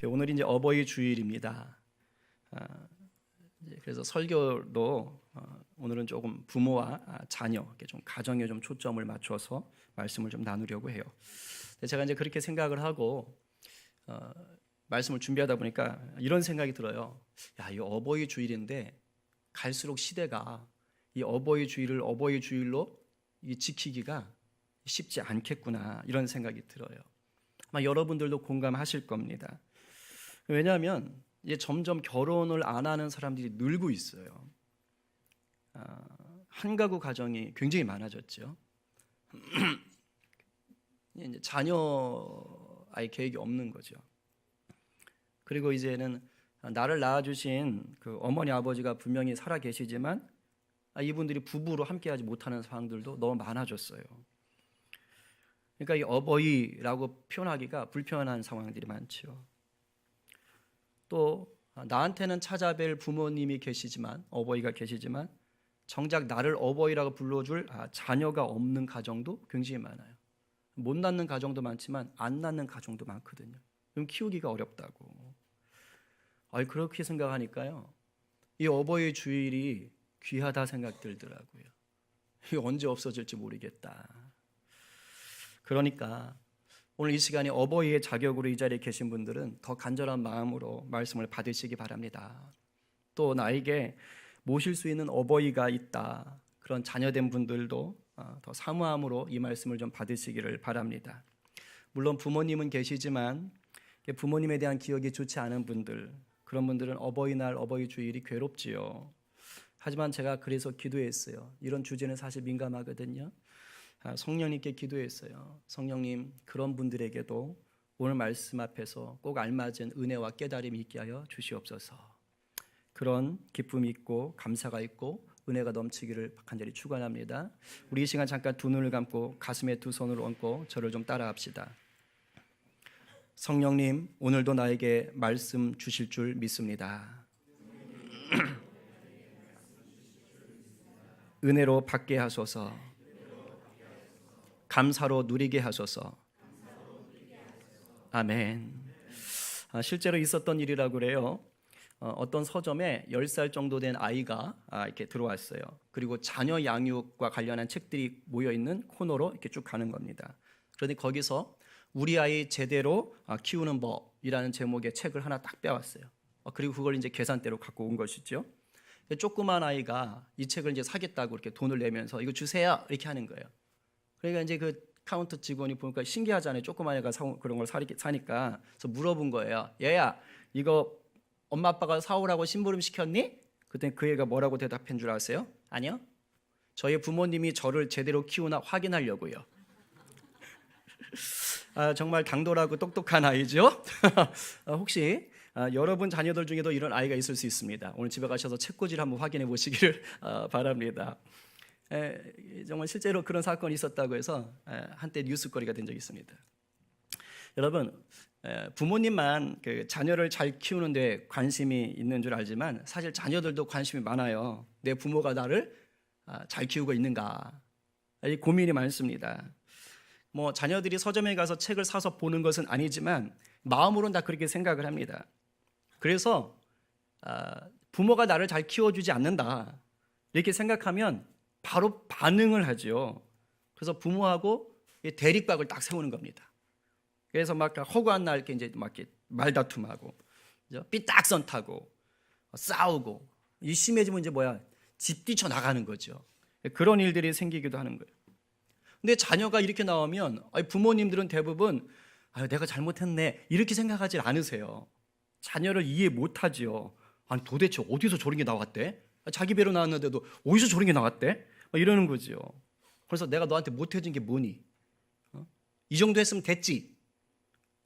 오늘이 이제 어버이 주일입니다. 그래서 설교도 오늘은 조금 부모와 자녀, 좀 가정에 좀 초점을 맞춰서 말씀을 좀 나누려고 해요. 제가 이제 그렇게 생각을 하고 말씀을 준비하다 보니까 이런 생각이 들어요. 야, 이 어버이 주일인데 갈수록 시대가 이 어버이 주일을 어버이 주일로 지키기가 쉽지 않겠구나, 이런 생각이 들어요. 아마 여러분들도 공감하실 겁니다. 왜냐하면 이제 점점 결혼을 안 하는 사람들이 늘고 있어요. 한 가구 가정이 굉장히 많아졌죠. 이제 자녀 아이 계획이 없는 거죠. 그리고 이제는 나를 낳아주신 그 어머니 아버지가 분명히 살아 계시지만 이분들이 부부로 함께하지 못하는 상황들도 너무 많아졌어요. 그러니까 이 어버이라고 표현하기가 불편한 상황들이 많죠. 또 나한테는 찾아뵐 부모님이 계시지만, 어버이가 계시지만 정작 나를 어버이라고 불러줄 자녀가 없는 가정도 굉장히 많아요. 못 낳는 가정도 많지만 안 낳는 가정도 많거든요. 그럼 키우기가 어렵다고. 그렇게 생각하니까요, 이 어버이 주일이 귀하다 생각 들더라고요. 이게 언제 없어질지 모르겠다. 그러니까 오늘 이 시간에 어버이의 자격으로 이 자리에 계신 분들은 더 간절한 마음으로 말씀을 받으시기 바랍니다. 또 나에게 모실 수 있는 어버이가 있다, 그런 자녀된 분들도 더 사모함으로 이 말씀을 좀 받으시기를 바랍니다. 물론 부모님은 계시지만 부모님에 대한 기억이 좋지 않은 분들, 그런 분들은 어버이날, 어버이 주일이 괴롭지요. 하지만 제가 그래서 기도했어요. 이런 주제는 사실 민감하거든요. 성령님께 기도했어요. 성령님, 그런 분들에게도 오늘 말씀 앞에서 꼭 알맞은 은혜와 깨달음이 있게 하여 주시옵소서. 그런 기쁨이 있고 감사가 있고 은혜가 넘치기를 간절히 축원합니다. 우리 이 시간 잠깐 두 눈을 감고 가슴에 두 손을 얹고 저를 좀 따라합시다. 성령님, 오늘도 나에게 말씀 주실 줄 믿습니다. 은혜로 받게 하소서. 감사로 누리게 하소서. 아멘. 실제로 있었던 일이라고 그래요. 어떤 서점에 10살 정도 된 아이가 이렇게 들어왔어요. 그리고 자녀 양육과 관련한 책들이 모여있는 코너로 이렇게 쭉 가는 겁니다. 그런데 거기서 우리 아이 제대로 키우는 법이라는 제목의 책을 하나 딱 빼왔어요. 그리고 그걸 이제 계산대로 갖고 온 것이죠. 조그만 아이가 이 책을 이제 사겠다고 이렇게 돈을 내면서 이거 주세요, 이렇게 하는 거예요. 그러니까 이제 그 카운터 직원이 보니까 신기하잖아요. 조그만 애가 그런 걸 사니까. 그래서 물어본 거예요. 얘야, 이거 엄마 아빠가 사오라고 심부름 시켰니? 그랬더니 그 애가 뭐라고 대답한 줄 아세요? 아니요, 저희 부모님이 저를 제대로 키우나 확인하려고요. 정말 당돌하고 똑똑한 아이죠. 혹시 여러분 자녀들 중에도 이런 아이가 있을 수 있습니다. 오늘 집에 가셔서 책꽂이를 한번 확인해 보시기를 바랍니다. 정말 실제로 그런 사건이 있었다고 해서 한때 뉴스거리가 된 적이 있습니다. 여러분, 부모님만 그 자녀를 잘 키우는 데 관심이 있는 줄 알지만 사실 자녀들도 관심이 많아요. 내 부모가 나를 잘 키우고 있는가, 이 고민이 많습니다. 자녀들이 서점에 가서 책을 사서 보는 것은 아니지만 마음으로는 다 그렇게 생각을 합니다. 그래서 부모가 나를 잘 키워주지 않는다, 이렇게 생각하면 바로 반응을 하죠. 그래서 부모하고 대립각을 딱 세우는 겁니다. 그래서 막 허구한 날 이렇게 말다툼하고 삐딱선 타고 싸우고, 이 심해지면 이제 집 뛰쳐 나가는 거죠. 그런 일들이 생기기도 하는 거예요. 근데 자녀가 이렇게 나오면 부모님들은 대부분 내가 잘못했네, 이렇게 생각하지 않으세요. 자녀를 이해 못하지요. 아니 도대체 어디서 저런 게 나왔대? 자기 배로 나왔는데도 어디서 저런 게 나왔대? 이러는 거죠. 그래서 내가 너한테 못해준 게 뭐니? 이 정도 했으면 됐지.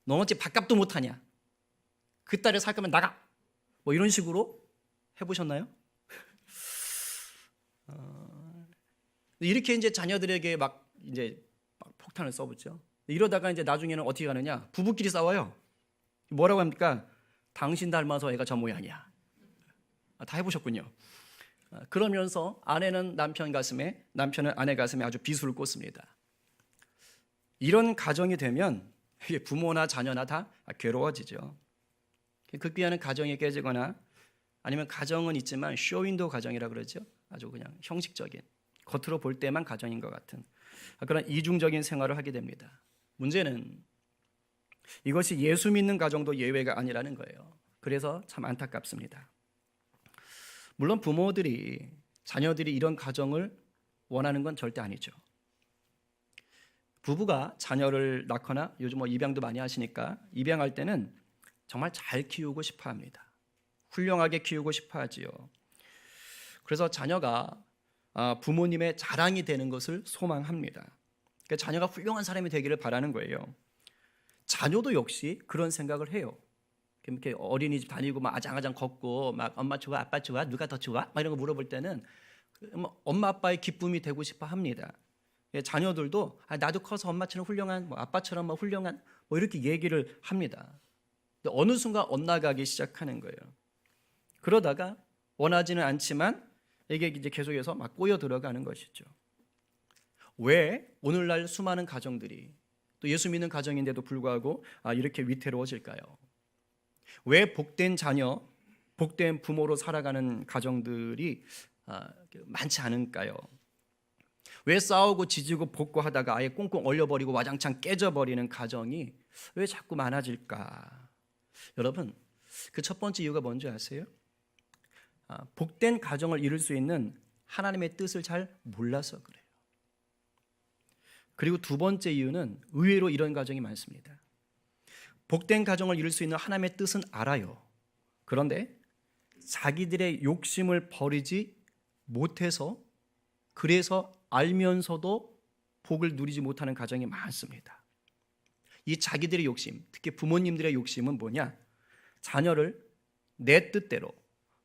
너 어찌 밥값도 못하냐? 그 딸을 살 거면 나가. 이런 식으로 해보셨나요? 이렇게 이제 자녀들에게 막 폭탄을 써붙죠. 이러다가 이제 나중에는 어떻게 가느냐? 부부끼리 싸워요. 뭐라고 합니까? 당신 닮아서 애가 저 모양이야. 다 해보셨군요. 그러면서 아내는 남편 가슴에, 남편은 아내 가슴에 아주 비수를 꽂습니다. 이런 가정이 되면 부모나 자녀나 다 괴로워지죠. 극비하는 가정이 깨지거나 아니면 가정은 있지만 쇼윈도우 가정이라 그러죠. 아주 그냥 형식적인 겉으로 볼 때만 가정인 것 같은 그런 이중적인 생활을 하게 됩니다. 문제는 이것이 예수 믿는 가정도 예외가 아니라는 거예요. 그래서 참 안타깝습니다. 물론 부모들이 자녀들이 이런 가정을 원하는 건 절대 아니죠. 부부가 자녀를 낳거나 요즘 입양도 많이 하시니까 입양할 때는 정말 잘 키우고 싶어 합니다. 훌륭하게 키우고 싶어 하지요. 그래서 자녀가 부모님의 자랑이 되는 것을 소망합니다. 그러니까 자녀가 훌륭한 사람이 되기를 바라는 거예요. 자녀도 역시 그런 생각을 해요. 이렇게 어린이집 다니고 막 아장아장 걷고 막 엄마 좋아, 아빠 좋아, 누가 더 좋아? 막 이런 거 물어볼 때는 엄마 아빠의 기쁨이 되고 싶어 합니다. 자녀들도 나도 커서 엄마처럼 훌륭한, 아빠처럼 훌륭한 이렇게 얘기를 합니다. 근데 어느 순간 엇나가기 시작하는 거예요. 그러다가 원하지는 않지만 이게 이제 계속해서 막 꼬여 들어가는 것이죠. 왜 오늘날 수많은 가정들이 또 예수 믿는 가정인데도 불구하고 이렇게 위태로워질까요? 왜 복된 자녀, 복된 부모로 살아가는 가정들이 많지 않을까요? 왜 싸우고 지지고 볶고 하다가 아예 꽁꽁 얼려버리고 와장창 깨져버리는 가정이 왜 자꾸 많아질까? 여러분, 그 첫 번째 이유가 뭔지 아세요? 복된 가정을 이룰 수 있는 하나님의 뜻을 잘 몰라서 그래요. 그리고 두 번째 이유는 의외로 이런 가정이 많습니다. 복된 가정을 이룰 수 있는 하나님의 뜻은 알아요. 그런데 자기들의 욕심을 버리지 못해서 그래서 알면서도 복을 누리지 못하는 가정이 많습니다. 이 자기들의 욕심, 특히 부모님들의 욕심은 뭐냐? 자녀를 내 뜻대로,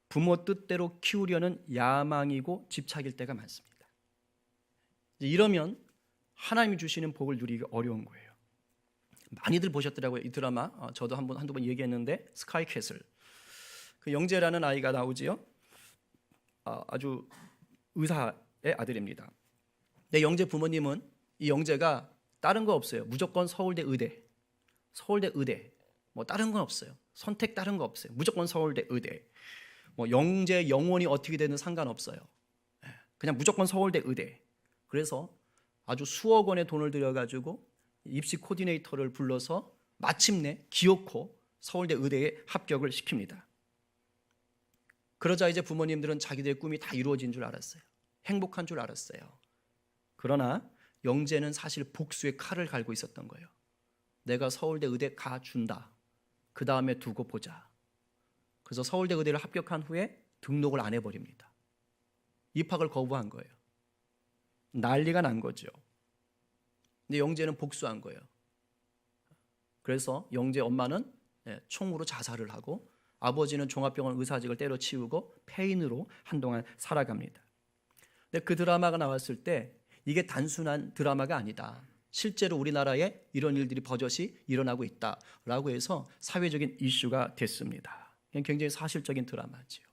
부모 뜻대로 키우려는 야망이고 집착일 때가 많습니다. 이러면 하나님이 주시는 복을 누리기 어려운 거예요. 많이들 보셨더라고요. 이 드라마 저도 한두 번 얘기했는데 스카이캐슬. 그 영재라는 아이가 나오지요. 아주 의사의 아들입니다. 내 영재 부모님은 이 영재가 다른 거 없어요. 무조건 서울대 의대, 서울대 의대, 다른 건 없어요. 선택 다른 거 없어요. 무조건 서울대 의대. 영재 영원히 어떻게 되든 상관없어요. 그냥 무조건 서울대 의대. 그래서 아주 수억 원의 돈을 들여가지고 입시 코디네이터를 불러서 마침내 기어코 서울대 의대에 합격을 시킵니다. 그러자 이제 부모님들은 자기들의 꿈이 다 이루어진 줄 알았어요. 행복한 줄 알았어요. 그러나 영재는 사실 복수의 칼을 갈고 있었던 거예요. 내가 서울대 의대 가준다. 그 다음에 두고 보자. 그래서 서울대 의대를 합격한 후에 등록을 안 해버립니다. 입학을 거부한 거예요. 난리가 난 거죠. 근데 영재는 복수한 거예요. 그래서 영재 엄마는 총으로 자살을 하고 아버지는 종합병원 의사직을 때려치우고 폐인으로 한동안 살아갑니다. 근데 그 드라마가 나왔을 때 이게 단순한 드라마가 아니다. 실제로 우리나라에 이런 일들이 버젓이 일어나고 있다라고 해서 사회적인 이슈가 됐습니다. 굉장히 사실적인 드라마지요.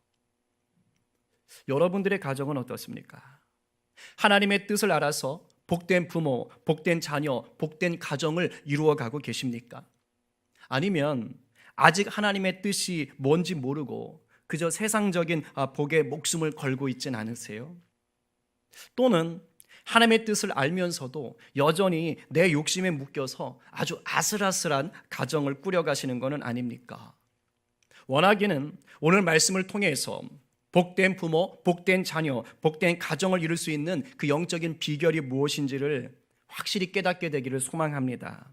여러분들의 가정은 어떻습니까? 하나님의 뜻을 알아서 복된 부모, 복된 자녀, 복된 가정을 이루어가고 계십니까? 아니면 아직 하나님의 뜻이 뭔지 모르고 그저 세상적인 복에 목숨을 걸고 있진 않으세요? 또는 하나님의 뜻을 알면서도 여전히 내 욕심에 묶여서 아주 아슬아슬한 가정을 꾸려가시는 것은 아닙니까? 원하기는 오늘 말씀을 통해서 복된 부모, 복된 자녀, 복된 가정을 이룰 수 있는 그 영적인 비결이 무엇인지를 확실히 깨닫게 되기를 소망합니다.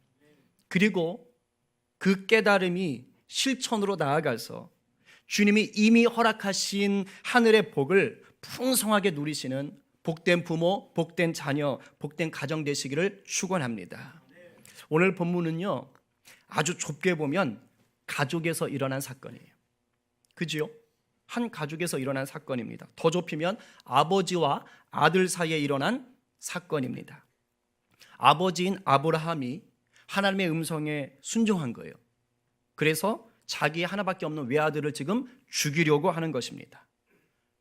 그리고 그 깨달음이 실천으로 나아가서 주님이 이미 허락하신 하늘의 복을 풍성하게 누리시는 복된 부모, 복된 자녀, 복된 가정 되시기를 축원합니다. 오늘 본문은요, 아주 좁게 보면 가족에서 일어난 사건이에요. 그지요? 한 가족에서 일어난 사건입니다. 더 좁히면 아버지와 아들 사이에 일어난 사건입니다. 아버지인 아브라함이 하나님의 음성에 순종한 거예요. 그래서 자기 하나밖에 없는 외아들을 지금 죽이려고 하는 것입니다.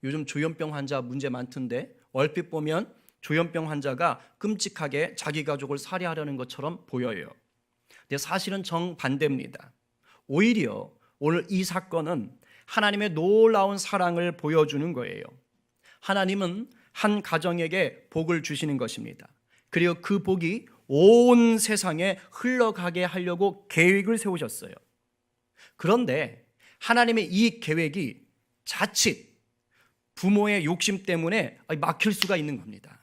요즘 조현병 환자 문제 많던데 얼핏 보면 조현병 환자가 끔찍하게 자기 가족을 살해하려는 것처럼 보여요. 근데 사실은 정반대입니다. 오히려 오늘 이 사건은 하나님의 놀라운 사랑을 보여주는 거예요. 하나님은 한 가정에게 복을 주시는 것입니다. 그리고 그 복이 온 세상에 흘러가게 하려고 계획을 세우셨어요. 그런데 하나님의 이 계획이 자칫 부모의 욕심 때문에 막힐 수가 있는 겁니다.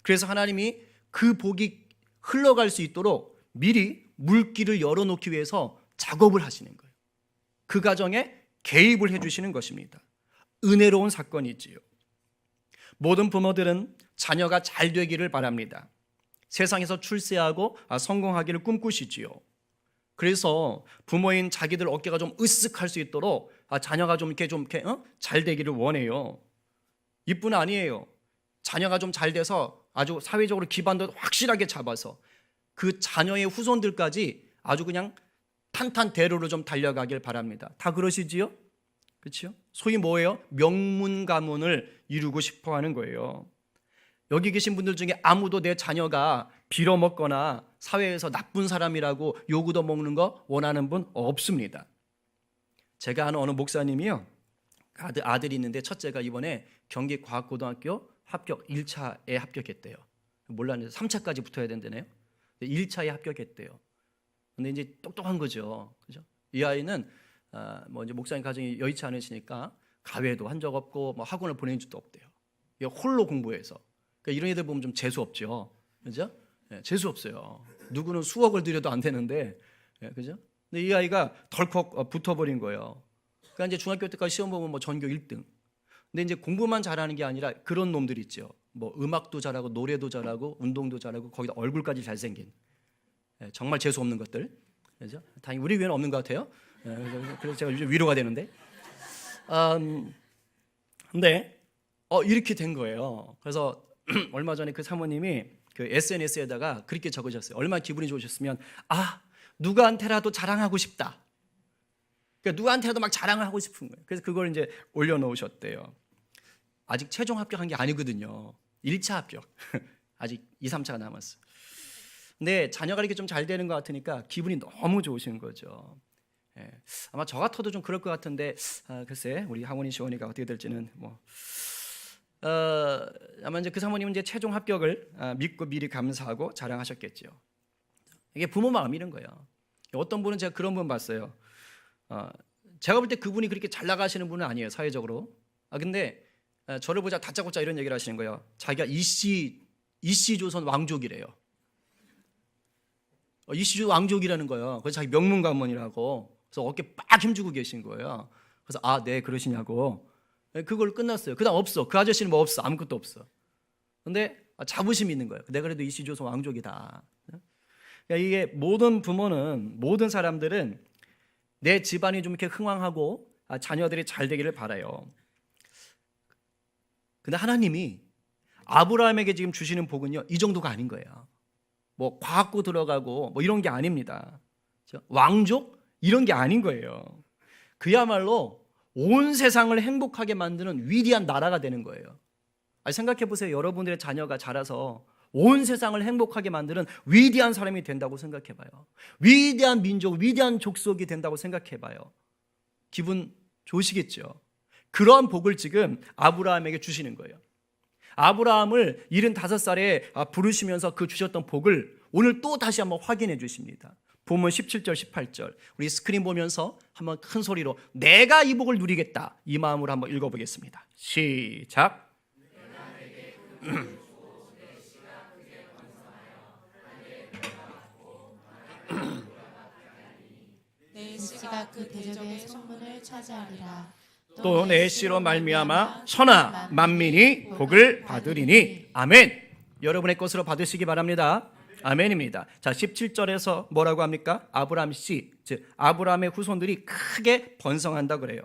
그래서 하나님이 그 복이 흘러갈 수 있도록 미리 물길을 열어놓기 위해서 작업을 하시는 거예요. 그 가정에 개입을 해주시는 것입니다. 은혜로운 사건이지요. 모든 부모들은 자녀가 잘 되기를 바랍니다. 세상에서 출세하고 성공하기를 꿈꾸시지요. 그래서 부모인 자기들 어깨가 좀 으쓱할 수 있도록 자녀가 좀 이렇게 잘 되기를 원해요. 이뿐 아니에요. 자녀가 좀 잘 돼서 아주 사회적으로 기반도 확실하게 잡아서 그 자녀의 후손들까지 아주 그냥 탄탄대로로 좀 달려가길 바랍니다. 다 그러시지요? 그렇죠? 소위 뭐예요? 명문 가문을 이루고 싶어 하는 거예요. 여기 계신 분들 중에 아무도 내 자녀가 빌어먹거나 사회에서 나쁜 사람이라고 요구도 먹는 거 원하는 분 없습니다. 제가 아는 어느 목사님이요, 아들이 있는데 첫째가 이번에 경기과학고등학교 합격 1차에 합격했대요. 몰랐는데 3차까지 붙어야 된다네요. 1차에 합격했대요. 근데 이제 똑똑한 거죠. 그죠? 이 아이는 이제 목사님 가정이 여의치 않으시니까 가외도 한 적 없고 학원을 보낸 적도 없대요. 홀로 공부해서. 그러니까 이런 애들 보면 좀 재수 없죠. 그죠? 네, 재수 없어요. 누구는 수억을 들여도 안 되는데, 네, 그죠? 근데 이 아이가 덜컥 붙어버린 거예요. 그러니까 이제 중학교 때까지 시험 보면 전교 1등. 근데 이제 공부만 잘하는 게 아니라 그런 놈들 있죠. 음악도 잘하고 노래도 잘하고 운동도 잘하고 거기다 얼굴까지 잘생긴. 네, 정말 재수 없는 것들. 그죠? 다행히 우리 위에는 없는 것 같아요. 네, 그래서 제가 요즘 위로가 되는데. 근데 이렇게 된 거예요. 그래서 얼마 전에 그 사모님이 그 SNS에다가 그렇게 적으셨어요. 얼마나 기분이 좋으셨으면 누구한테라도 자랑하고 싶다. 그러니까 누구한테라도 막 자랑을 하고 싶은 거예요. 그래서 그걸 이제 올려놓으셨대요. 아직 최종 합격한 게 아니거든요. 1차 합격. 아직 2, 3차가 남았어요. 근데 자녀가 이렇게 좀 잘 되는 것 같으니까 기분이 너무 좋으신 거죠. 예. 아마 저 같아도 좀 그럴 것 같은데 글쎄 우리 하모니 시원이가 어떻게 될지는 아마 이제 그 사모님은 이제 최종 합격을 믿고 미리 감사하고 자랑하셨겠죠. 이게 부모 마음이란 거예요. 어떤 분은 제가 그런 분 봤어요. 제가 볼 때 그분이 그렇게 잘 나가시는 분은 아니에요, 사회적으로. 근데 저를 보자 다짜고짜 이런 얘기를 하시는 거예요. 자기가 이씨 조선 왕족이래요. 이씨 조선 왕족이라는 거예요. 그래서 자기 명문 가문이라고. 그래서 어깨 빡 힘주고 계신 거예요. 그래서 네 그러시냐고. 그걸 끝났어요. 그다음 없어. 그 아저씨는 뭐 없어. 아무것도 없어. 근데 자부심이 있는 거예요. 내가 그래도 이씨 조선 왕족이다. 그러니까 이게 모든 부모는, 모든 사람들은 내 집안이 좀 이렇게 흥왕하고 자녀들이 잘 되기를 바라요. 근데 하나님이 아브라함에게 지금 주시는 복은요, 이 정도가 아닌 거예요. 과학고 들어가고 이런 게 아닙니다. 왕족 이런 게 아닌 거예요. 그야말로 온 세상을 행복하게 만드는 위대한 나라가 되는 거예요. 생각해 보세요. 여러분들의 자녀가 자라서 온 세상을 행복하게 만드는 위대한 사람이 된다고 생각해 봐요. 위대한 민족, 위대한 족속이 된다고 생각해 봐요. 기분 좋으시겠죠? 그러한 복을 지금 아브라함에게 주시는 거예요. 아브라함을 75살에 부르시면서 그 주셨던 복을 오늘 또 다시 한번 확인해 주십니다. 본문 17절 18절 우리 스크린 보면서 한번 큰 소리로 내가 이 복을 누리겠다 이 마음으로 한번 읽어보겠습니다. 시작. 내 씨가 그 대적의 성문을 차지하리라. 또 내 씨로 말미암아 천하 만민이 복을 받으리니. 아멘. 여러분의 것으로 받으시기 바랍니다. 아멘입니다. 자, 17절에서 뭐라고 합니까? 아브라함 씨, 즉 아브라함의 후손들이 크게 번성한다 그래요.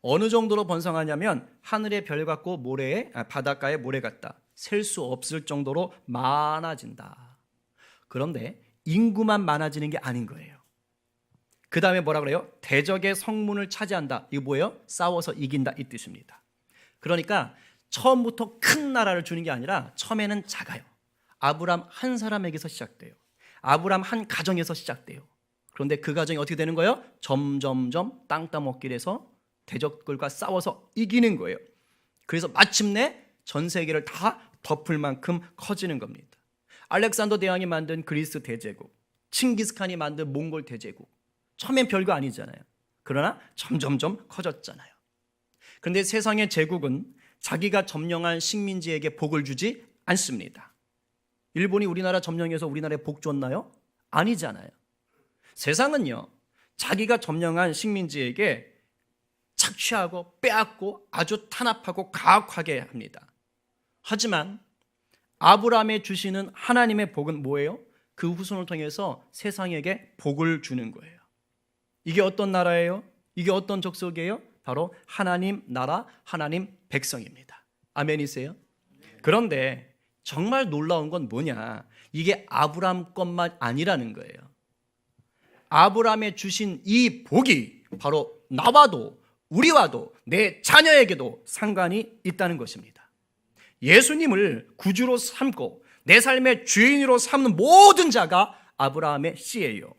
어느 정도로 번성하냐면 하늘의 별 같고 바닷가의 모래 같다. 셀 수 없을 정도로 많아진다. 그런데 인구만 많아지는 게 아닌 거예요. 그 다음에 뭐라 그래요? 대적의 성문을 차지한다. 이거 뭐예요? 싸워서 이긴다 이 뜻입니다. 그러니까 처음부터 큰 나라를 주는 게 아니라 처음에는 작아요. 아브람 한 사람에게서 시작돼요. 아브람 한 가정에서 시작돼요. 그런데 그 과정이 어떻게 되는 거예요? 점점점 땅 따먹기 해서 대적들과 싸워서 이기는 거예요. 그래서 마침내 전 세계를 다 덮을 만큼 커지는 겁니다. 알렉산더 대왕이 만든 그리스 대제국, 칭기스칸이 만든 몽골 대제국, 처음엔 별거 아니잖아요. 그러나 점점점 커졌잖아요. 그런데 세상의 제국은 자기가 점령한 식민지에게 복을 주지 않습니다. 일본이 우리나라 점령해서 우리나라에 복 줬나요? 아니잖아요. 세상은요, 자기가 점령한 식민지에게 착취하고 빼앗고 아주 탄압하고 가혹하게 합니다. 하지만 아브라함에 주시는 하나님의 복은 뭐예요? 그 후손을 통해서 세상에게 복을 주는 거예요. 이게 어떤 나라예요? 이게 어떤 족속이에요? 바로 하나님 나라, 하나님 백성입니다. 아멘이세요? 그런데 정말 놀라운 건 뭐냐? 이게 아브라함 것만 아니라는 거예요. 아브라함에 주신 이 복이 바로 나와도 우리와도 내 자녀에게도 상관이 있다는 것입니다. 예수님을 구주로 삼고 내 삶의 주인으로 삼는 모든 자가 아브라함의 씨예요.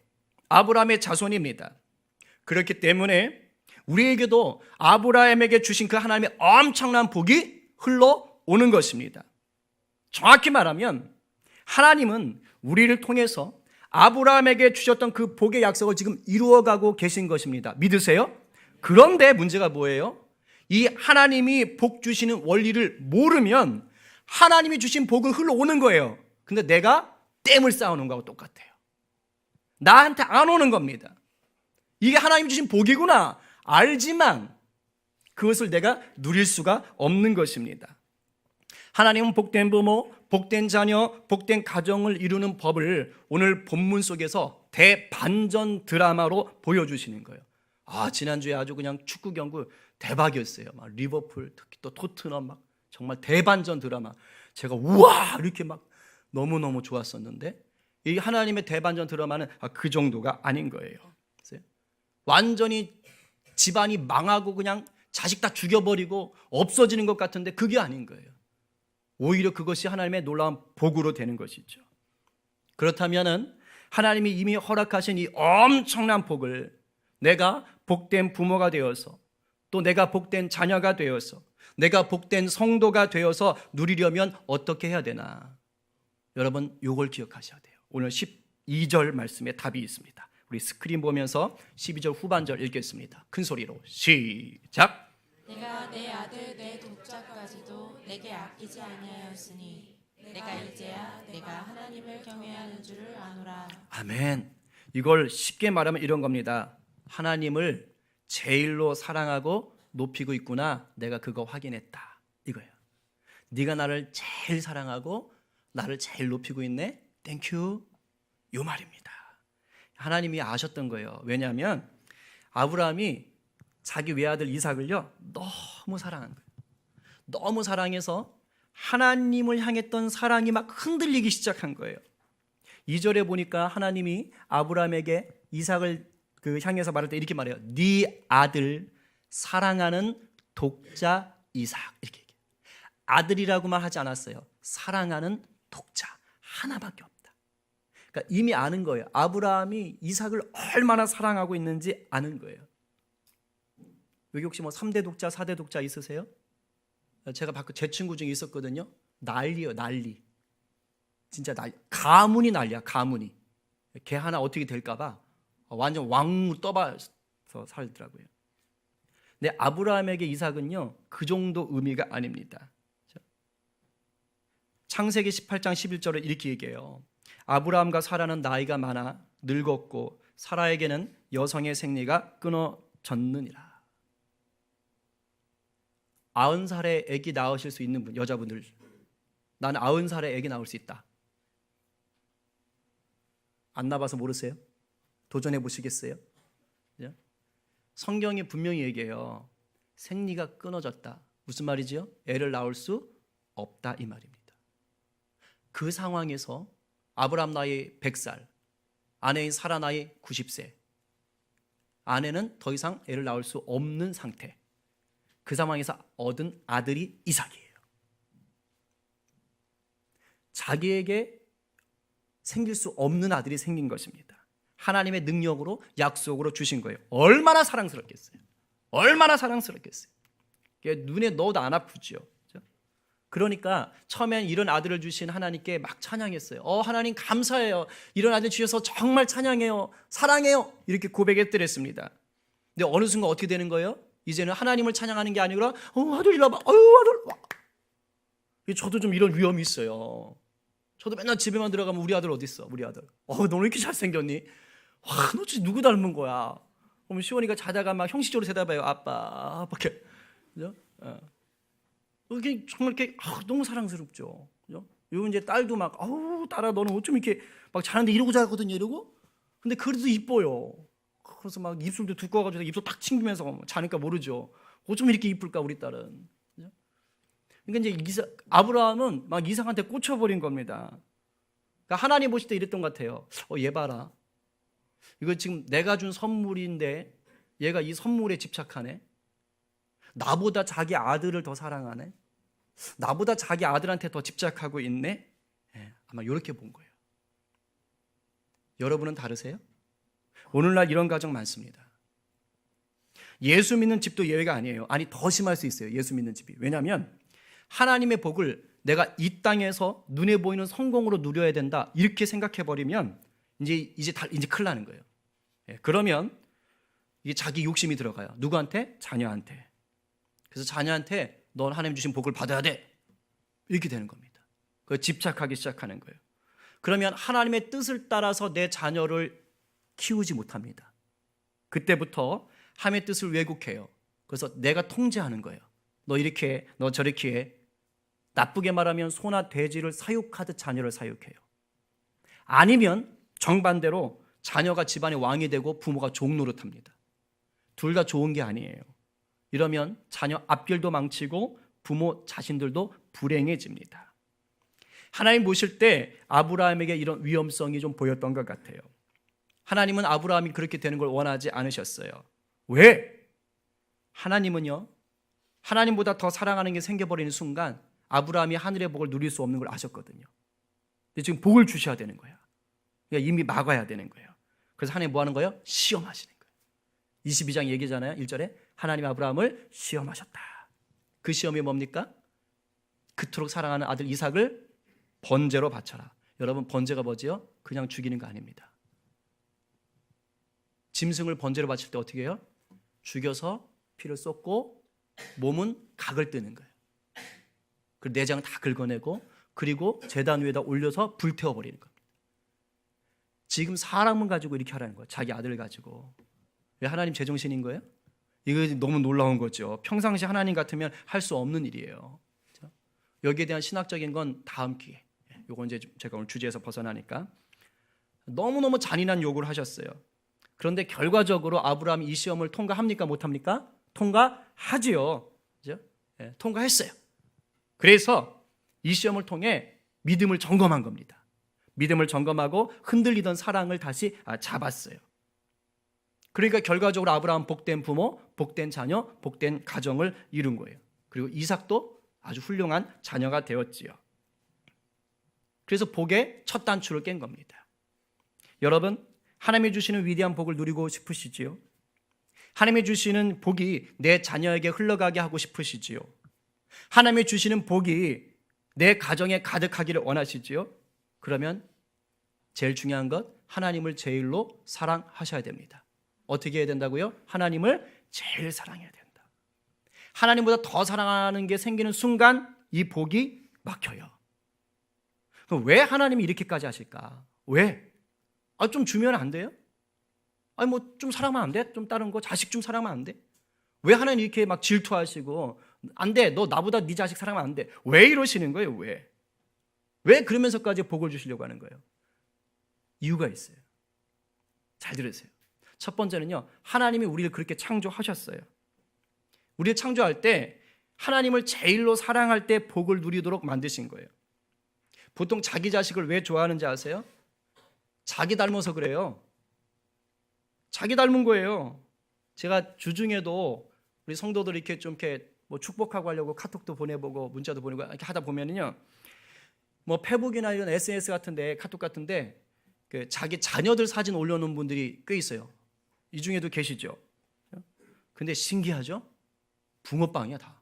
아브라함의 자손입니다. 그렇기 때문에 우리에게도 아브라함에게 주신 그 하나님의 엄청난 복이 흘러오는 것입니다. 정확히 말하면 하나님은 우리를 통해서 아브라함에게 주셨던 그 복의 약속을 지금 이루어가고 계신 것입니다. 믿으세요? 그런데 문제가 뭐예요? 이 하나님이 복 주시는 원리를 모르면 하나님이 주신 복은 흘러오는 거예요. 근데 내가 댐을 쌓아놓은 거하고 똑같아요. 나한테 안 오는 겁니다. 이게 하나님이 주신 복이구나 알지만 그것을 내가 누릴 수가 없는 것입니다. 하나님은 복된 부모, 복된 자녀, 복된 가정을 이루는 법을 오늘 본문 속에서 대반전 드라마로 보여주시는 거예요. 지난주에 아주 그냥 축구 경기 대박이었어요. 막 리버풀, 특히 또 토트넘 막 정말 대반전 드라마. 제가 우와 이렇게 막 너무너무 좋았었는데 이 하나님의 대반전 드라마는 그 정도가 아닌 거예요. 완전히 집안이 망하고 그냥 자식 다 죽여버리고 없어지는 것 같은데 그게 아닌 거예요. 오히려 그것이 하나님의 놀라운 복으로 되는 것이죠. 그렇다면은 하나님이 이미 허락하신 이 엄청난 복을 내가 복된 부모가 되어서 또 내가 복된 자녀가 되어서 내가 복된 성도가 되어서 누리려면 어떻게 해야 되나? 여러분 이걸 기억하셔야 돼요. 오늘 12절 말씀에 답이 있습니다. 우리 스크린 보면서 12절 후반절 읽겠습니다. 큰 소리로 시작. 내가 내 아들 내 독자까지도 내게 아끼지 아니하였으니 내가 이제야 내가 하나님을 경외하는 줄을 아노라. 아멘. 이걸 쉽게 말하면 이런 겁니다. 하나님을 제일로 사랑하고 높이고 있구나. 내가 그거 확인했다. 이거예요. 네가 나를 제일 사랑하고 나를 제일 높이고 있네. 땡큐. 요 말입니다. 하나님이 아셨던 거예요. 왜냐하면 아브라함이 자기 외아들 이삭을요 너무 사랑한 거예요. 너무 사랑해서 하나님을 향했던 사랑이 막 흔들리기 시작한 거예요. 2절에 보니까 하나님이 아브라함에게 이삭을 향해서 말할 때 이렇게 말해요. 네 아들 사랑하는 독자 이삭 이렇게 얘기해요. 아들이라고만 하지 않았어요. 사랑하는 독자 하나밖에 없다. 그러니까 이미 아는 거예요. 아브라함이 이삭을 얼마나 사랑하고 있는지 아는 거예요. 여기 혹시 뭐 3대 독자, 4대 독자 있으세요? 제가 제 친구 중에 있었거든요. 난리요, 난리. 진짜 난리. 가문이 난리야, 가문이. 걔 하나 어떻게 될까 봐 완전 왕무 떠봐서 살더라고요. 근데 아브라함에게 이삭은요 그 정도 의미가 아닙니다. 창세기 18장 11절에 이렇게 얘기해요. 아브라함과 사라는 나이가 많아 늙었고 사라에게는 여성의 생리가 끊어졌느니라. 90살에 아기 낳으실 수 있는 분, 여자분들, 나는 90살에 아기 낳을 수 있다. 안 낳아봐서 모르세요? 도전해 보시겠어요? 성경이 분명히 얘기해요. 생리가 끊어졌다. 무슨 말이지요? 애를 낳을 수 없다 이 말입니다. 그 상황에서 아브라함 나이 100살, 아내인 사라 나이 90세, 아내는 더 이상 애를 낳을 수 없는 상태. 그 상황에서 얻은 아들이 이삭이에요. 자기에게 생길 수 없는 아들이 생긴 것입니다. 하나님의 능력으로 약속으로 주신 거예요. 얼마나 사랑스럽겠어요. 얼마나 사랑스럽겠어요. 눈에 넣어도 안 아프죠. 그러니까 처음엔 이런 아들을 주신 하나님께 막 찬양했어요. 하나님 감사해요. 이런 아들 주셔서 정말 찬양해요. 사랑해요. 이렇게 고백했더랬습니다. 근데 어느 순간 어떻게 되는 거예요? 이제는 하나님을 찬양하는 게 아니라 아들 일로 와봐. 아들 와. 저도 좀 이런 위험이 있어요. 저도 맨날 집에만 들어가면 우리 아들 어디 있어? 우리 아들. 너는 왜 이렇게 잘생겼니? 와, 너 진짜 누구 닮은 거야? 그러면 시원이가 자다가 막 형식적으로 대답해요. 아빠. 이렇게. 그죠? 이게 정말 이렇게 너무 사랑스럽죠. 그죠? 요 이제 딸도 막 딸아 너는 어쩜 이렇게 막 자는데 이러고 자거든요. 이러고. 근데 그래도 이뻐요. 그래서 막 입술도 두꺼워가지고 입술 딱 튕기면서 자니까 모르죠. 어쩜 이렇게 이쁠까 우리 딸은. 그죠? 그러니까 이제 아브라함은 막 이삭한테 꽂혀버린 겁니다. 그러니까 하나님 보실 때 이랬던 것 같아요. 얘 봐라. 이거 지금 내가 준 선물인데 얘가 이 선물에 집착하네. 나보다 자기 아들을 더 사랑하네. 나보다 자기 아들한테 더 집착하고 있네. 아마 이렇게 본 거예요. 여러분은 다르세요? 오늘날 이런 가정 많습니다. 예수 믿는 집도 예외가 아니에요. 아니 더 심할 수 있어요. 예수 믿는 집이. 왜냐하면 하나님의 복을 내가 이 땅에서 눈에 보이는 성공으로 누려야 된다 이렇게 생각해버리면 이제 큰일 나는 거예요. 그러면 이게 자기 욕심이 들어가요. 누구한테? 자녀한테. 그래서 자녀한테 넌 하나님 주신 복을 받아야 돼. 이렇게 되는 겁니다. 그 집착하기 시작하는 거예요. 그러면 하나님의 뜻을 따라서 내 자녀를 키우지 못합니다. 그때부터 하나님의 뜻을 왜곡해요. 그래서 내가 통제하는 거예요. 너 이렇게 해, 너 저렇게 해. 나쁘게 말하면 소나 돼지를 사육하듯 자녀를 사육해요. 아니면 정반대로 자녀가 집안의 왕이 되고 부모가 종 노릇합니다. 둘 다 좋은 게 아니에요. 이러면 자녀 앞길도 망치고 부모 자신들도 불행해집니다. 하나님 보실 때 아브라함에게 이런 위험성이 좀 보였던 것 같아요. 하나님은 아브라함이 그렇게 되는 걸 원하지 않으셨어요. 왜? 하나님은요, 하나님보다 더 사랑하는 게 생겨버리는 순간 아브라함이 하늘의 복을 누릴 수 없는 걸 아셨거든요. 근데 지금 복을 주셔야 되는 거야. 그러니까 이미 막아야 되는 거예요. 그래서 하나님 뭐 하는 거예요? 시험하시는 거예요. 22장 얘기잖아요. 1절에 하나님 아브라함을 시험하셨다. 그 시험이 뭡니까? 그토록 사랑하는 아들 이삭을 번제로 바쳐라. 여러분 번제가 뭐지요? 그냥 죽이는 거 아닙니다. 짐승을 번제로 바칠 때 어떻게 해요? 죽여서 피를 쏟고 몸은 각을 뜨는 거예요. 그 내장 다 긁어내고 그리고 제단 위에다 올려서 불태워버리는 겁니다. 지금 사람은 가지고 이렇게 하라는 거예요. 자기 아들을 가지고. 왜 하나님 제정신인 거예요? 이거 너무 놀라운 거죠. 평상시 하나님 같으면 할 수 없는 일이에요. 여기에 대한 신학적인 건 다음 기회. 요건 이제 제가 오늘 주제에서 벗어나니까 너무너무 잔인한 요구를 하셨어요. 그런데 결과적으로 아브라함이 이 시험을 통과합니까? 못합니까? 통과하지요. 그죠? 네, 통과했어요. 그래서 이 시험을 통해 믿음을 점검한 겁니다. 믿음을 점검하고 흔들리던 사랑을 다시 잡았어요. 그러니까 결과적으로 아브라함 복된 부모, 복된 자녀, 복된 가정을 이룬 거예요. 그리고 이삭도 아주 훌륭한 자녀가 되었지요. 그래서 복의 첫 단추를 깬 겁니다. 여러분, 하나님이 주시는 위대한 복을 누리고 싶으시지요? 하나님이 주시는 복이 내 자녀에게 흘러가게 하고 싶으시지요? 하나님이 주시는 복이 내 가정에 가득하기를 원하시지요? 그러면 제일 중요한 것, 하나님을 제일로 사랑하셔야 됩니다. 어떻게 해야 된다고요? 하나님을 제일 사랑해야 된다. 하나님보다 더 사랑하는 게 생기는 순간 이 복이 막혀요. 그럼 왜 하나님이 이렇게까지 하실까? 왜? 좀 주면 안 돼요? 뭐 좀 사랑하면 안 돼? 좀 다른 거 자식 좀 사랑하면 안 돼? 왜 하나님 이렇게 막 질투하시고 안 돼, 너 나보다 네 자식 사랑하면 안 돼? 왜 이러시는 거예요? 왜 그러면서까지 복을 주시려고 하는 거예요? 이유가 있어요. 잘 들으세요. 첫 번째는요, 하나님이 우리를 그렇게 창조하셨어요. 우리를 창조할 때 하나님을 제일로 사랑할 때 복을 누리도록 만드신 거예요. 보통 자기 자식을 왜 좋아하는지 아세요? 자기 닮아서 그래요. 자기 닮은 거예요. 제가 주중에도 우리 성도들 이렇게 좀 이렇게 뭐 축복하고 하려고 카톡도 보내보고 문자도 보내고 이렇게 하다 보면은요, 뭐 페북이나 이런 SNS 같은데 카톡 같은데 자기 자녀들 사진 올려놓은 분들이 꽤 있어요. 이 중에도 계시죠. 근데 신기하죠? 붕어빵이야 다.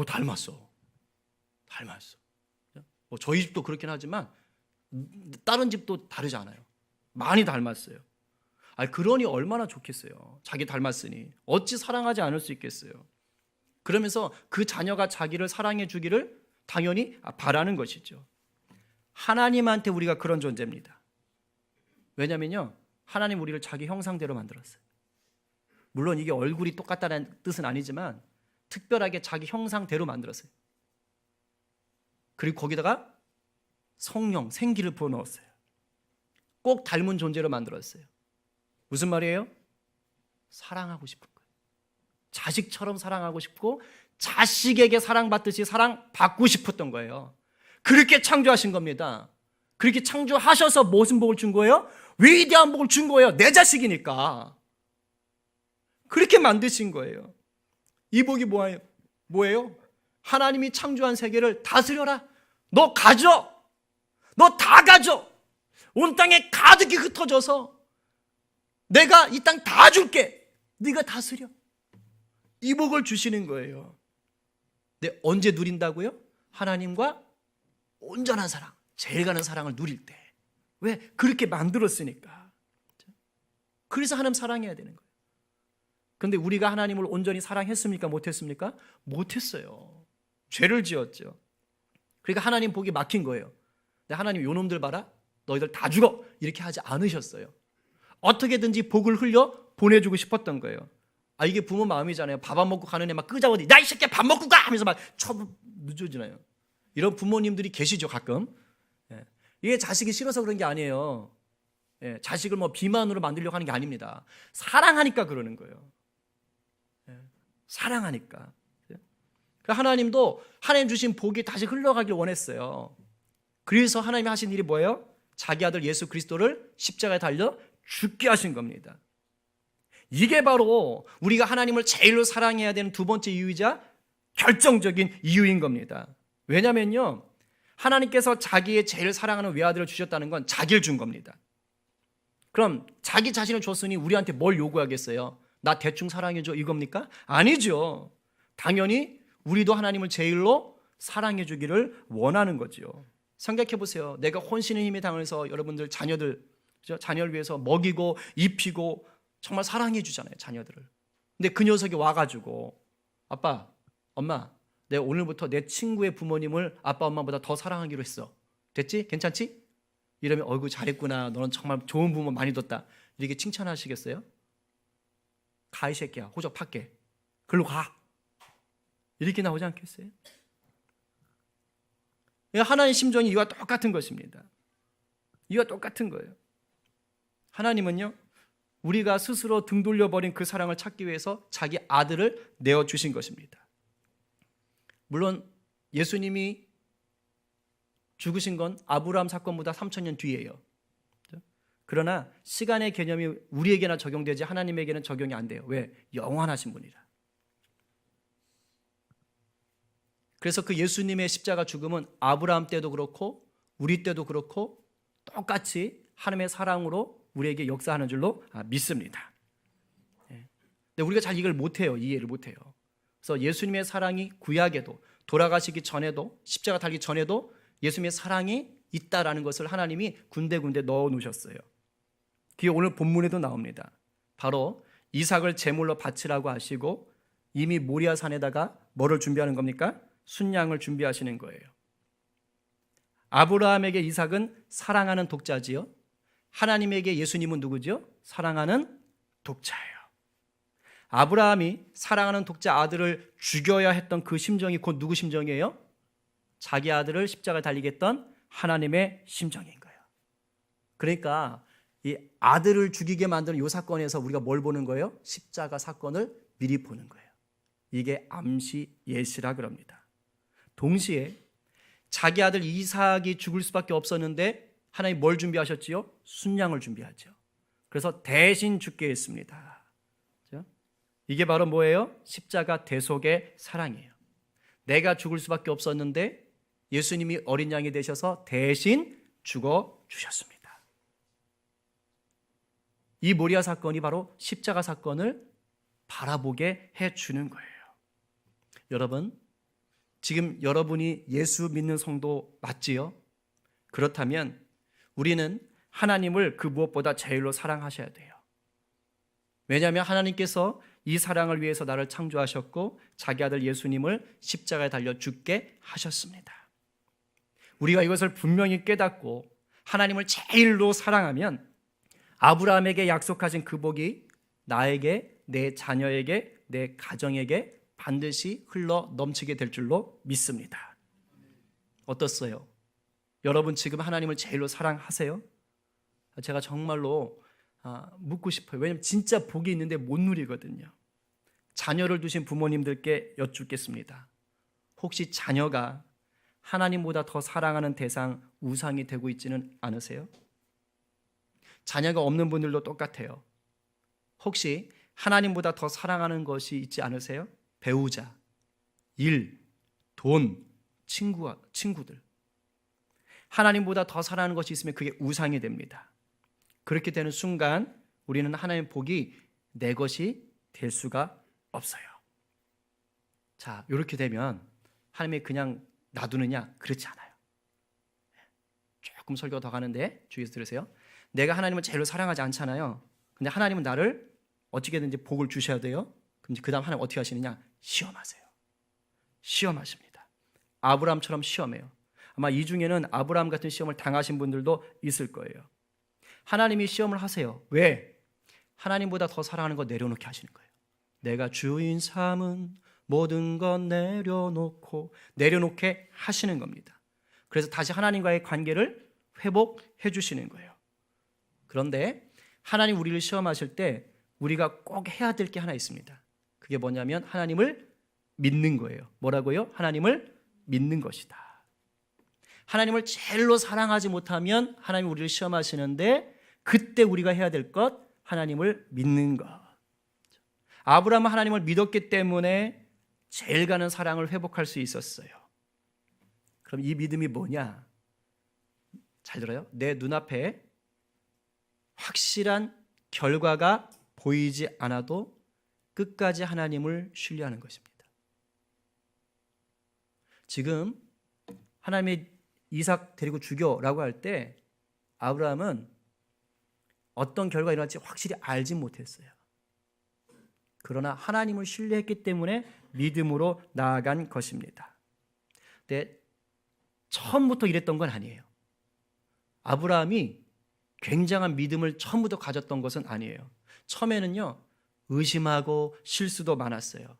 닮았어. 뭐 저희 집도 그렇긴 하지만 다른 집도 다르지 않아요. 많이 닮았어요. 그러니 얼마나 좋겠어요. 자기 닮았으니 어찌 사랑하지 않을 수 있겠어요. 그러면서 그 자녀가 자기를 사랑해 주기를 당연히 바라는 것이죠. 하나님한테 우리가 그런 존재입니다. 왜냐면요, 하나님 우리를 자기 형상대로 만들었어요. 물론 이게 얼굴이 똑같다는 뜻은 아니지만 특별하게 자기 형상대로 만들었어요. 그리고 거기다가 성령, 생기를 부어넣었어요. 꼭 닮은 존재로 만들었어요. 무슨 말이에요? 사랑하고 싶은 거예요. 자식처럼 사랑하고 싶고 자식에게 사랑받듯이 사랑받고 싶었던 거예요. 그렇게 창조하신 겁니다. 그렇게 창조하셔서 무슨 복을 준 거예요? 위대한 복을 준 거예요. 내 자식이니까. 그렇게 만드신 거예요. 이 복이 뭐예요? 하나님이 창조한 세계를 다스려라. 너 가져. 너 다 가져. 온 땅에 가득히 흩어져서 내가 이 땅 다 줄게. 네가 다스려. 이 복을 주시는 거예요. 근데 언제 누린다고요? 하나님과 온전한 사랑, 제일 가는 사랑을 누릴 때. 왜? 그렇게 만들었으니까. 그래서 하나님 사랑해야 되는 거예요. 그런데 우리가 하나님을 온전히 사랑했습니까? 못했습니까? 못했어요. 죄를 지었죠. 그러니까 하나님 복이 막힌 거예요. 근데 하나님 요놈들 봐라. 너희들 다 죽어. 이렇게 하지 않으셨어요. 어떻게든지 복을 흘려 보내주고 싶었던 거예요. 이게 부모 마음이잖아요. 밥 안 먹고 가는 애 막 끄자버리. 야, 이 새끼야 밥 먹고 가! 하면서 막 늦어지나요. 이런 부모님들이 계시죠, 가끔. 이게 자식이 싫어서 그런 게 아니에요. 자식을 뭐 비만으로 만들려고 하는 게 아닙니다. 사랑하니까 그러는 거예요. 사랑하니까. 하나님도 하나님 주신 복이 다시 흘러가길 원했어요. 그래서 하나님이 하신 일이 뭐예요? 자기 아들 예수 그리스도를 십자가에 달려 죽게 하신 겁니다. 이게 바로 우리가 하나님을 제일로 사랑해야 되는 두 번째 이유이자 결정적인 이유인 겁니다. 왜냐면요, 하나님께서 자기의 제일 사랑하는 외아들을 주셨다는 건 자기를 준 겁니다. 그럼 자기 자신을 줬으니 우리한테 뭘 요구하겠어요? 나 대충 사랑해줘 이겁니까? 아니죠. 당연히 우리도 하나님을 제일로 사랑해 주기를 원하는 거죠. 생각해 보세요. 내가 혼신의 힘에 당해서 여러분들 자녀를 위해서 먹이고 입히고 정말 사랑해 주잖아요, 자녀들을. 근데 그 녀석이 와가지고 아빠, 엄마, 내가 오늘부터 내 친구의 부모님을 아빠, 엄마보다 더 사랑하기로 했어. 됐지? 괜찮지? 이러면 어이구 잘했구나. 너는 정말 좋은 부모 많이 뒀다. 이렇게 칭찬하시겠어요? 가 이 새끼야. 호적 팔게. 글로 가. 이렇게 나오지 않겠어요? 하나님의 심정이 이와 똑같은 것입니다. 이와 똑같은 거예요. 하나님은요, 우리가 스스로 등 돌려버린 그 사랑을 찾기 위해서 자기 아들을 내어주신 것입니다. 물론 예수님이 죽으신 건 아브라함 사건보다 3,000년 뒤예요. 그러나 시간의 개념이 우리에게나 적용되지 하나님에게는 적용이 안 돼요. 왜? 영원하신 분이라. 그래서 그 예수님의 십자가 죽음은 아브라함 때도 그렇고 우리 때도 그렇고 똑같이 하나님의 사랑으로 우리에게 역사하는 줄로 믿습니다. 근데 우리가 잘 이걸 못해요. 이해를 못해요. 그래서 예수님의 사랑이 구약에도 돌아가시기 전에도 십자가 달기 전에도 예수님의 사랑이 있다라는 것을 하나님이 군데군데 넣어 놓으셨어요. 그게 오늘 본문에도 나옵니다. 바로 이삭을 제물로 바치라고 하시고 이미 모리아 산에다가 뭐를 준비하는 겁니까? 순양을 준비하시는 거예요. 아브라함에게 이삭은 사랑하는 독자지요. 하나님에게 예수님은 누구죠? 사랑하는 독자예요. 아브라함이 사랑하는 독자 아들을 죽여야 했던 그 심정이 곧 누구 심정이에요? 자기 아들을 십자가에 달리게 했던 하나님의 심정인 거예요. 그러니까 이 아들을 죽이게 만드는 이 사건에서 우리가 뭘 보는 거예요? 십자가 사건을 미리 보는 거예요. 이게 암시 예시라 그럽니다. 동시에 자기 아들 이삭이 죽을 수밖에 없었는데 하나님 뭘 준비하셨지요? 순양을 준비하죠. 그래서 대신 죽게 했습니다. 이게 바로 뭐예요? 십자가 대속의 사랑이에요. 내가 죽을 수밖에 없었는데 예수님이 어린 양이 되셔서 대신 죽어 주셨습니다. 이 모리아 사건이 바로 십자가 사건을 바라보게 해주는 거예요. 여러분, 지금 여러분이 예수 믿는 성도 맞지요? 그렇다면 우리는 하나님을 그 무엇보다 제일로 사랑하셔야 돼요. 왜냐하면 하나님께서 이 사랑을 위해서 나를 창조하셨고 자기 아들 예수님을 십자가에 달려 죽게 하셨습니다. 우리가 이것을 분명히 깨닫고 하나님을 제일로 사랑하면 아브라함에게 약속하신 그 복이 나에게, 내 자녀에게, 내 가정에게 반드시 흘러 넘치게 될 줄로 믿습니다. 어떻어요? 여러분 지금 하나님을 제일로 사랑하세요? 제가 정말로 묻고 싶어요. 왜냐하면 진짜 복이 있는데 못 누리거든요. 자녀를 두신 부모님들께 여쭙겠습니다. 혹시 자녀가 하나님보다 더 사랑하는 대상, 우상이 되고 있지는 않으세요? 자녀가 없는 분들도 똑같아요. 혹시 하나님보다 더 사랑하는 것이 있지 않으세요? 배우자, 일, 돈, 친구들. 하나님보다 더 사랑하는 것이 있으면 그게 우상이 됩니다. 그렇게 되는 순간 우리는 하나님의 복이 내 것이 될 수가 없어요. 자, 이렇게 되면 하나님이 그냥 놔두느냐? 그렇지 않아요. 조금 설교가 더 가는데 주의해서 들으세요. 내가 하나님을 제일로 사랑하지 않잖아요. 근데 하나님은 나를 어떻게든지 복을 주셔야 돼요. 그럼 그 다음 하나님 어떻게 하시느냐? 시험하세요. 시험하십니다. 아브라함처럼 시험해요. 아마 이 중에는 아브라함 같은 시험을 당하신 분들도 있을 거예요. 하나님이 시험을 하세요. 왜? 하나님보다 더 사랑하는 거 내려놓게 하시는 거예요. 내가 주인 삼은 모든 것 내려놓게 하시는 겁니다. 그래서 다시 하나님과의 관계를 회복해 주시는 거예요. 그런데 하나님 우리를 시험하실 때 우리가 꼭 해야 될 게 하나 있습니다. 그게 뭐냐면 하나님을 믿는 거예요. 뭐라고요? 하나님을 믿는 것이다. 하나님을 제일로 사랑하지 못하면 하나님이 우리를 시험하시는데 그때 우리가 해야 될 것, 하나님을 믿는 것. 아브라함은 하나님을 믿었기 때문에 제일 가는 사랑을 회복할 수 있었어요. 그럼 이 믿음이 뭐냐? 잘 들어요. 내 눈앞에 확실한 결과가 보이지 않아도 끝까지 하나님을 신뢰하는 것입니다. 지금 하나님이 이삭 데리고 죽여라고 할 때 아브라함은 어떤 결과가 일어날지 확실히 알지 못했어요. 그러나 하나님을 신뢰했기 때문에 믿음으로 나아간 것입니다. 근데 처음부터 이랬던 건 아니에요. 아브라함이 굉장한 믿음을 처음부터 가졌던 것은 아니에요. 처음에는요, 의심하고 실수도 많았어요.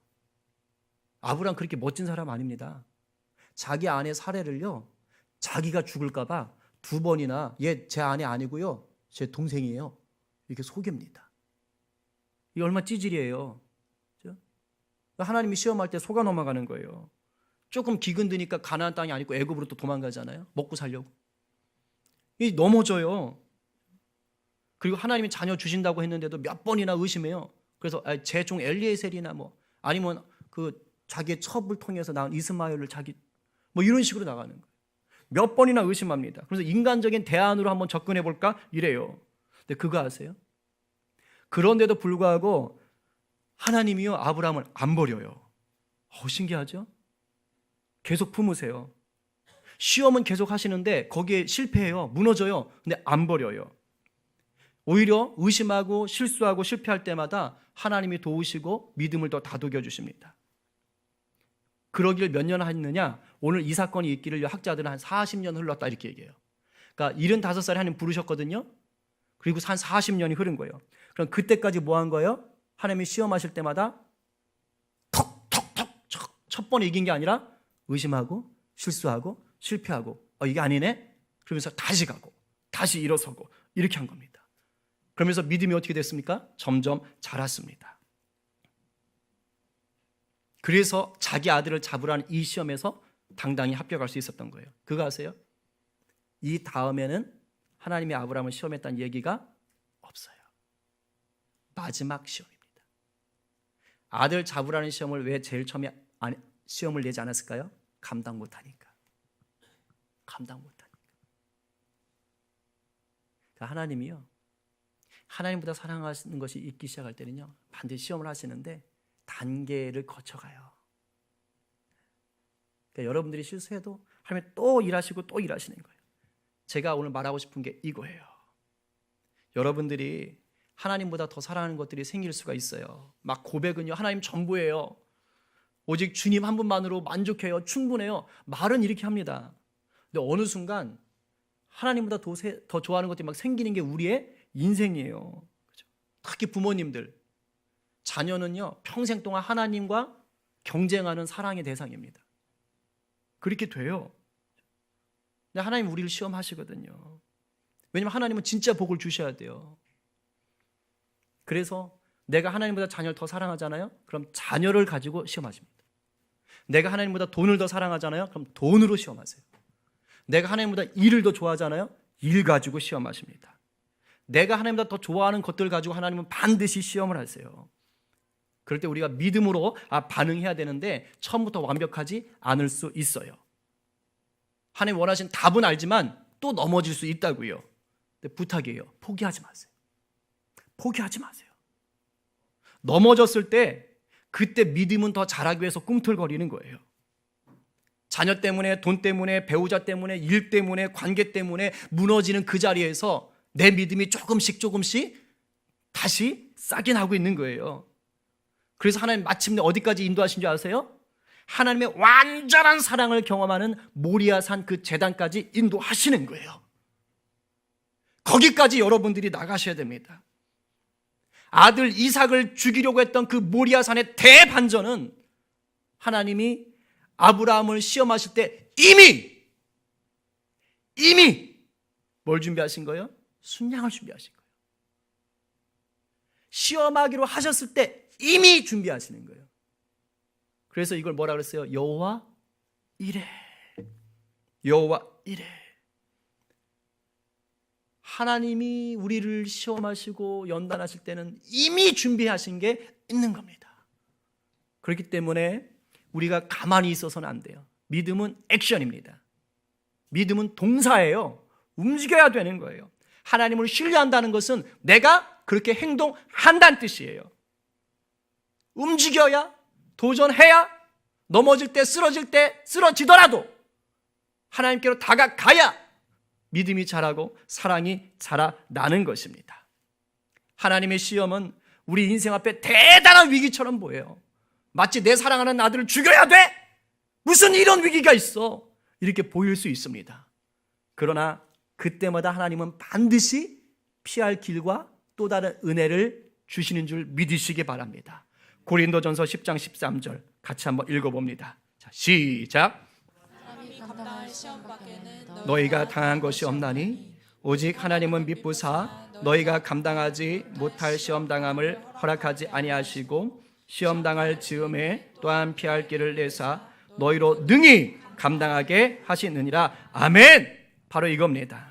아브라함 그렇게 멋진 사람 아닙니다. 자기 아내 사례를요, 자기가 죽을까봐 2번이나 얘 제 아내 아니고요, 제 동생이에요, 이렇게 속입니다. 이게 얼마나 찌질이에요. 그렇죠? 하나님이 시험할 때 속아 넘어가는 거예요. 조금 기근드니까 가나안 땅이 아니고 애굽으로 또 도망가잖아요. 먹고 살려고. 이 넘어져요. 그리고 하나님이 자녀 주신다고 했는데도 몇 번이나 의심해요. 그래서 제 종 엘리에셀이나 아니면 그 자기의 첩을 통해서 낳은 이스마엘을 자기 이런 식으로 나가는 거예요. 몇 번이나 의심합니다. 그래서 인간적인 대안으로 한번 접근해 볼까 이래요. 근데 그거 아세요? 그런데도 불구하고 하나님이요, 아브라함을 안 버려요. 신기하죠? 계속 품으세요. 시험은 계속 하시는데 거기에 실패해요. 무너져요. 근데 안 버려요. 오히려 의심하고 실수하고 실패할 때마다 하나님이 도우시고 믿음을 더 다독여 주십니다. 그러기를 몇 년 했느냐? 오늘 이 사건이 있기를 학자들은 한 40년 흘렀다 이렇게 얘기해요. 그러니까 75살에 하나님 부르셨거든요. 그리고 한 40년이 흐른 거예요. 그럼 그때까지 뭐 한 거예요? 하나님이 시험하실 때마다 톡톡톡 첫 번에 이긴 게 아니라 의심하고 실수하고 실패하고 이게 아니네? 그러면서 다시 가고 다시 일어서고 이렇게 한 겁니다. 그러면서 믿음이 어떻게 됐습니까? 점점 자랐습니다. 그래서 자기 아들을 잡으라는 이 시험에서 당당히 합격할 수 있었던 거예요. 그거 아세요? 이 다음에는 하나님이 아브라함을 시험했다는 얘기가 없어요. 마지막 시험입니다. 아들 잡으라는 시험을 왜 제일 처음에 시험을 내지 않았을까요? 감당 못하니까. 감당 못하니까. 하나님이요, 하나님보다 사랑하시는 것이 있기 시작할 때는요, 반드시 시험을 하시는데 단계를 거쳐가요. 그러니까 여러분들이 실수해도 하나님 또 일하시고 또 일하시는 거예요. 제가 오늘 말하고 싶은 게 이거예요. 여러분들이 하나님보다 더 사랑하는 것들이 생길 수가 있어요. 막 고백은요, 하나님 전부예요. 오직 주님 한 분만으로 만족해요. 충분해요. 말은 이렇게 합니다. 근데 어느 순간 하나님보다 더 좋아하는 것들이 막 생기는 게 우리의 인생이에요. 그렇죠? 특히 부모님들, 자녀는요, 평생 동안 하나님과 경쟁하는 사랑의 대상입니다. 그렇게 돼요. 근데 하나님 우리를 시험하시거든요. 왜냐하면 하나님은 진짜 복을 주셔야 돼요. 그래서 내가 하나님보다 자녀를 더 사랑하잖아요. 그럼 자녀를 가지고 시험하십니다. 내가 하나님보다 돈을 더 사랑하잖아요. 그럼 돈으로 시험하세요. 내가 하나님보다 일을 더 좋아하잖아요. 일 가지고 시험하십니다. 내가 하나님보다 더 좋아하는 것들 가지고 하나님은 반드시 시험을 하세요. 그럴 때 우리가 믿음으로 반응해야 되는데 처음부터 완벽하지 않을 수 있어요. 하나님 원하신 답은 알지만 또 넘어질 수 있다고요. 근데 부탁이에요. 포기하지 마세요. 포기하지 마세요. 넘어졌을 때 그때 믿음은 더 자라기 위해서 꿈틀거리는 거예요. 자녀 때문에, 돈 때문에, 배우자 때문에, 일 때문에, 관계 때문에 무너지는 그 자리에서 내 믿음이 조금씩 다시 싸게 나고 있는 거예요. 그래서 하나님 마침내 어디까지 인도하신 줄 아세요? 하나님의 완전한 사랑을 경험하는 모리아산 그 제단까지 인도하시는 거예요. 거기까지 여러분들이 나가셔야 됩니다. 아들 이삭을 죽이려고 했던 그 모리아산의 대반전은 하나님이 아브라함을 시험하실 때 이미 뭘 준비하신 거예요? 순양을 준비하신 거예요. 시험하기로 하셨을 때 이미 준비하시는 거예요. 그래서 이걸 뭐라 그랬어요? 여호와 이레. 여호와 이레. 하나님이 우리를 시험하시고 연단하실 때는 이미 준비하신 게 있는 겁니다. 그렇기 때문에 우리가 가만히 있어서는 안 돼요. 믿음은 액션입니다. 믿음은 동사예요. 움직여야 되는 거예요. 하나님을 신뢰한다는 것은 내가 그렇게 행동한다는 뜻이에요. 움직여야, 도전해야, 넘어질 때, 쓰러질 때, 쓰러지더라도 하나님께로 다가가야 믿음이 자라고 사랑이 자라나는 것입니다. 하나님의 시험은 우리 인생 앞에 대단한 위기처럼 보여요. 마치 내 사랑하는 아들을 죽여야 돼? 무슨 이런 위기가 있어? 이렇게 보일 수 있습니다. 그러나 그때마다 하나님은 반드시 피할 길과 또 다른 은혜를 주시는 줄 믿으시기 바랍니다. 고린도전서 10장 13절 같이 한번 읽어봅니다. 자, 시작. 사람이 감당할 시험 밖에는 너희가 당한 것이 없나니 오직 하나님은 미쁘사 너희가 감당하지 못할 시험 당함을 허락하지 아니하시고 시험 당할 즈음에 또한 피할 길을 내사 너희로 능히 감당하게 하시느니라. 아멘. 바로 이겁니다.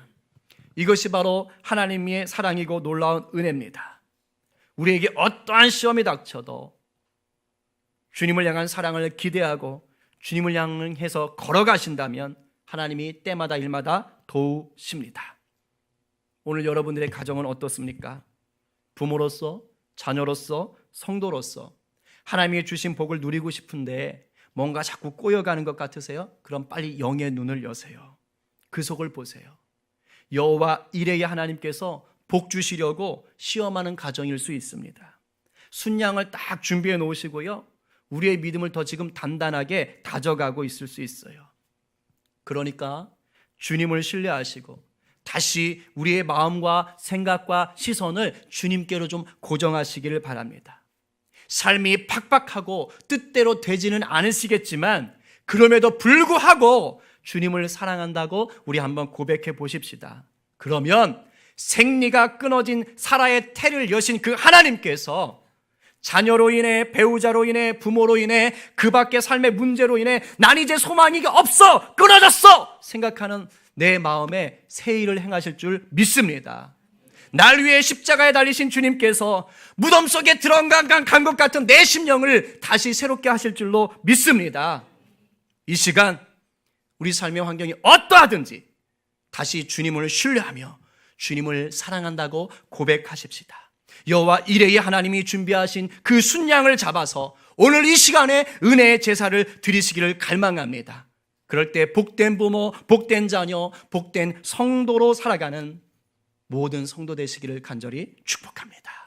이것이 바로 하나님의 사랑이고 놀라운 은혜입니다. 우리에게 어떠한 시험이 닥쳐도 주님을 향한 사랑을 기대하고 주님을 향해서 걸어가신다면 하나님이 때마다 일마다 도우십니다. 오늘 여러분들의 가정은 어떻습니까? 부모로서, 자녀로서, 성도로서 하나님이 주신 복을 누리고 싶은데 뭔가 자꾸 꼬여가는 것 같으세요? 그럼 빨리 영의 눈을 여세요. 그 속을 보세요. 여호와 이레의 하나님께서 복 주시려고 시험하는 가정일 수 있습니다. 순양을 딱 준비해 놓으시고요, 우리의 믿음을 더 지금 단단하게 다져가고 있을 수 있어요. 그러니까 주님을 신뢰하시고 다시 우리의 마음과 생각과 시선을 주님께로 좀 고정하시기를 바랍니다. 삶이 팍팍하고 뜻대로 되지는 않으시겠지만 그럼에도 불구하고 주님을 사랑한다고 우리 한번 고백해 보십시다. 그러면 생리가 끊어진 사라의 태를 여신 그 하나님께서 자녀로 인해, 배우자로 인해, 부모로 인해, 그 밖의 삶의 문제로 인해 난 이제 소망이 없어, 끊어졌어 생각하는 내 마음에 새 일을 행하실 줄 믿습니다. 날 위해 십자가에 달리신 주님께서 무덤 속에 들어간 것 같은 내 심령을 다시 새롭게 하실 줄로 믿습니다. 이 시간 우리 삶의 환경이 어떠하든지 다시 주님을 신뢰하며 주님을 사랑한다고 고백하십시다. 여호와 이레의 하나님이 준비하신 그 순양을 잡아서 오늘 이 시간에 은혜의 제사를 드리시기를 갈망합니다. 그럴 때 복된 부모, 복된 자녀, 복된 성도로 살아가는 모든 성도 되시기를 간절히 축복합니다.